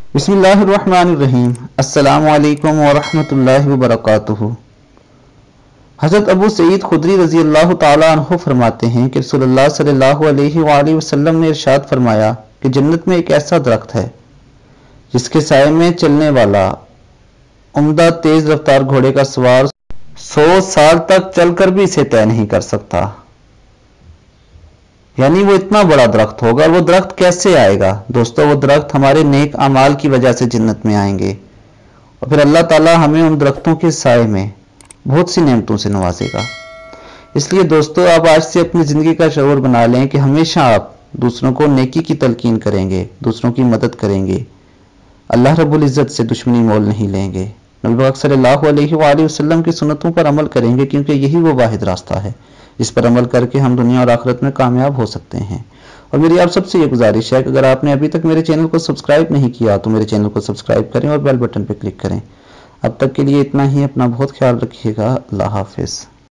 बिस्मिल्लाहिर्रहमानिर्रहीम। अस्सलामु अलैकुम वरहमतुल्लाहि वबरकातुहू। हज़रत अबू सईद खुदरी रज़ी अल्लाह ताला अन्हु फरमाते हैं कि रसूलुल्लाह सल्लल्लाहु अलैहि वसल्लम ने इरशाद फरमाया कि जन्नत में एक ऐसा दरख्त है जिसके साए में चलने वाला उम्दा तेज रफ्तार घोड़े का सवार 100 साल तक चलकर भी इसे तय नहीं कर सकता। यानी वो इतना बड़ा दरख्त होगा। और वो दरख्त कैसे आएगा दोस्तों? वो दरख्त हमारे नेक अमाल की वजह से जन्नत में आएंगे और फिर अल्लाह ताला हमें उन दरख्तों के साए में बहुत सी नेमतों से नवाजेगा। इसलिए दोस्तों, आप आज से अपनी जिंदगी का शऊर बना लें कि हमेशा आप दूसरों को नेकी की तलकीन करेंगे, दूसरों की मदद करेंगे, अल्लाह रब्बुल इज्जत से दुश्मनी मोल नहीं लेंगे, नबी पाक सल्लल्लाहु अलैहि वसल्लम की सुन्नतों पर अमल करेंगे, क्योंकि यही वो वाहिद रास्ता है इस पर अमल करके हम दुनिया और आखिरत में कामयाब हो सकते हैं। और मेरी आप सबसे ये गुजारिश है कि अगर आपने अभी तक मेरे चैनल को सब्सक्राइब नहीं किया तो मेरे चैनल को सब्सक्राइब करें और बेल बटन पर क्लिक करें। अब तक के लिए इतना ही। अपना बहुत ख्याल रखिएगा। अल्लाह हाफिज़।